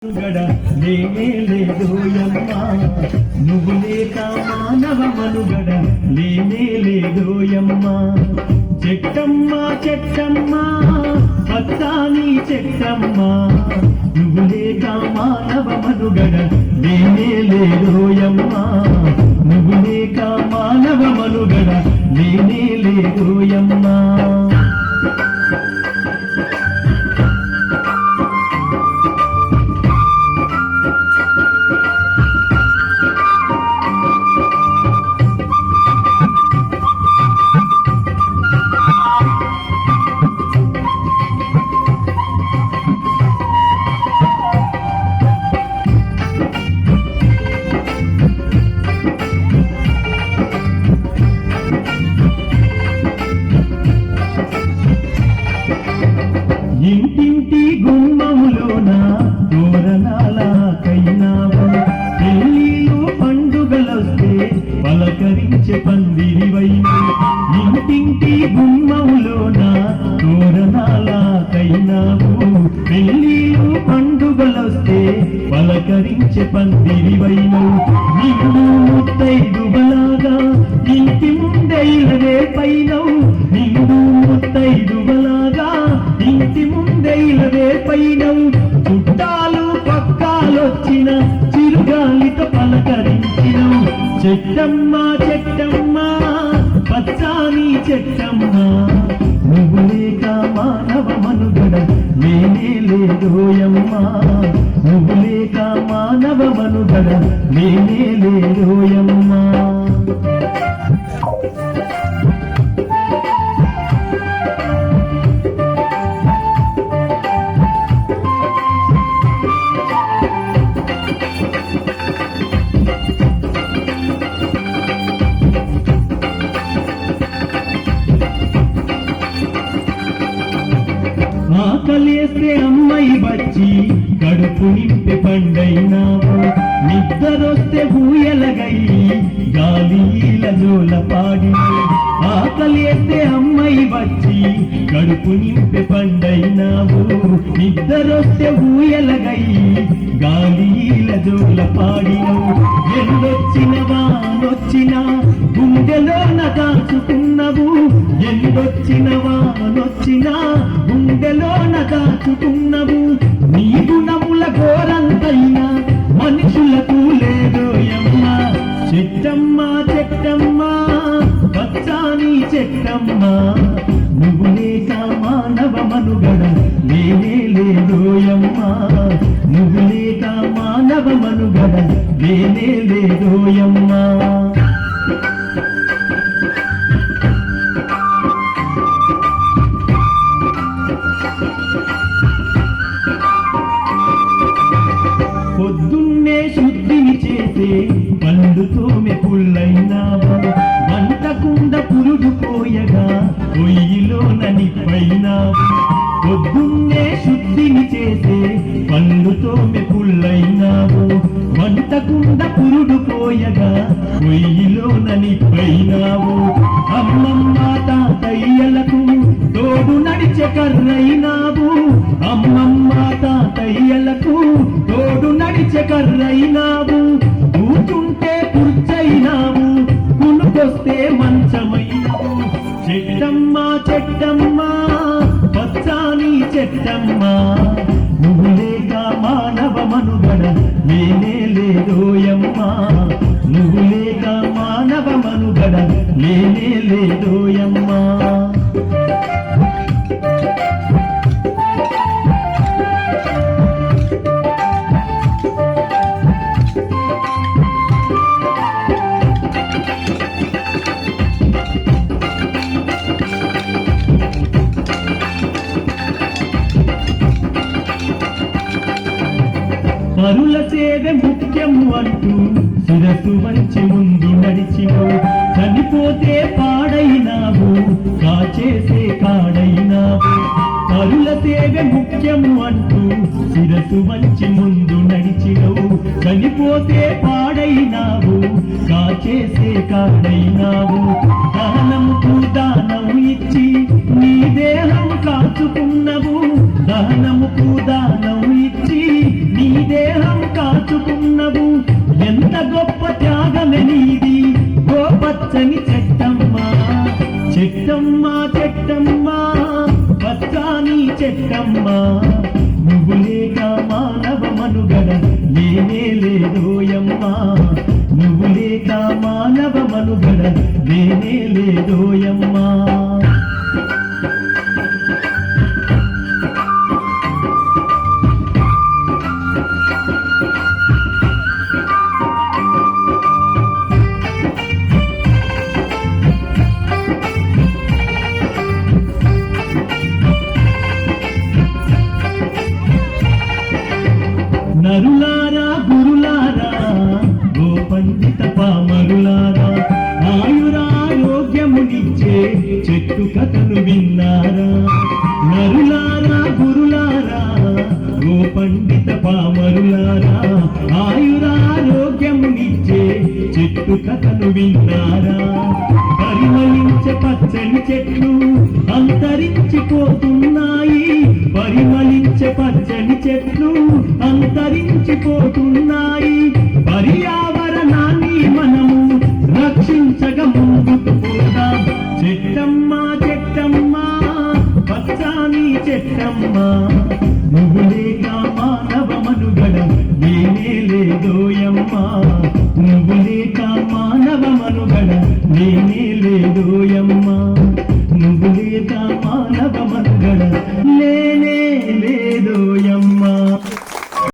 లేనే లేదోయమ్మా నువ్వు లేక మానవ మనుగడ లేనే లేదోయమ్మా చెట్టమ్మ చెట్టమ్మ పచ్చాని చెట్టమ్మ నువ్వు లేక మానవ మనుగడ లేనే లేదోయమ్మా నువ్వు లేక మానవ మనుగడ లేనే లేదోయమ్మా ఇంటింటి గుమ్మములోన తోరణాలకైనావు పెళ్ళిళ్ళు పండుగలొస్తే పలకరించే పందిరివైనా ఇంటింటి గుమ్మములోన తోరణాలకైనావు పెళ్ళిళ్ళు పండుగలొస్తే పలకరించే పందిరివైనా నిన్ను ముత్తైదువలాగా ఇంటి ముందే రేపైనవు నిన్ను ముత్తైదువలాగా ఇంటి ముందే రేపైనవు చుట్టాలు పక్కాలొచ్చిన చిరుగాలితో పలకరించినవు చెట్టమ్మ చెట్టమ్మ పచ్చాని చెట్టమ్మ నువ్వు లేక మానవ మనుగడ లేనే లేదోయమ్మా నువ్వు లేక మానవ మనుగడ లేనే లేదోయమ్మా ఆకలేస్తే అమ్మాయి వచ్చి కడుపు నింపే పండైనావు నిద్రొస్తే ఊయలగై గాలిల జోల పాడి ఆకలేస్తే అమ్మాయి వచ్చి కడుపు నింపే పండైనావు నిద్రొస్తే ఊయలగై గాలిల జోల పాడినవు ఎందొచ్చినవా నొచ్చినా గుండెలోన దాచుకున్నవు ఎందొచ్చినవా నొచ్చినా గుండెలోన దాచుకున్నవు నీ గుణముల ఘోరంతైనా మనుషులకు లేదోయమ్మ చెట్టమ్మ చెట్టమ్మ పచ్చాని చెట్టమ్మ నువ్వు లేక మానవ మనుగడ లేనే లేదోయమ్మా నువ్వు లేక మానవ మనుగడ లేనే లేదోయమ్మా పొద్దున్నే శుద్ధిని చేసే పండుతోమె పుల్లైనావు వంటకుండ పురుడు పోయగా పొయ్యిలోన నిప్పైనావు పొద్దున్నే శుద్ధిని చేసే పండుతోమె పుల్లైనావు వంటకుండ పురుడు పోయగా పొయ్యిలోన నిప్పైనావు అమ్మమ్మ తాతయ్యలకు తోడు నడిచే కర్రైనావు అమ్మమ్మ తాతయ్యలకు తోడు నడిచే కర్రైనావు కూతుంటే కుర్చైనావు కునుకొస్తే మంచమైనావు చెట్టమ్మ చెట్టమ్మ పచ్చాని చెట్టమ్మ నువ్వు లేక మానవ మనుగడ లేనే లేదోయమ్మా నువ్వు లేక మానవ మనుగడ లేనే లేదోయమ్మా పరుల సేవే ముఖ్యము అంటూ శిరసు వంచి ముందు నడిచినవు చనిపోతే పాడైనావు కాచేసే కాడైనావు పరుల సేవే ముఖ్యము అంటూ శిరసు వంచి ముందు నడిచినవు చనిపోతే పాడైనావు కాచేసే కాడైనావు దానముకు దానం ఇచ్చి నీ దేహం కాచుకున్నవు దానముకు దానం ఇచ్చి నీదే పచ్చని చెట్టమ్మ చెట్టమ్మ చెట్టమ్మ పచ్చని చెట్టమ్మ నువ్వు లేక మానవ మనుగడ లేనే లేదోయమ్మా నువ్వు లేక మానవ మనుగడ లేనే లేదోయమ్మా నరులారా గురులారా ఓ పండిత పామరులారా ఆయురారోగ్యమునిచ్చే చెట్టు కథను విన్నారా నరులారా గురులారా ఓ పండిత పామరులారా ఆయురారోగ్యమునిచ్చే చెట్టు కథను విన్నారా పరిమళించే పచ్చని చెట్లు అంతరించిపోతున్నాయి పరిమళించే పచ్చని చెట్లు అంతరించిపోతున్నాయి పర్యావరణాన్ని మనము రక్షించగా ముందుకు పోదాం చెట్టమ్మ చెట్టమ్మ పచ్చని చెట్టమ్మ నువ్వు లేక మానవ మనుగడ లేనే లేదోయమ్మా నువ్వు లేక మానవ మనుగడ లేనే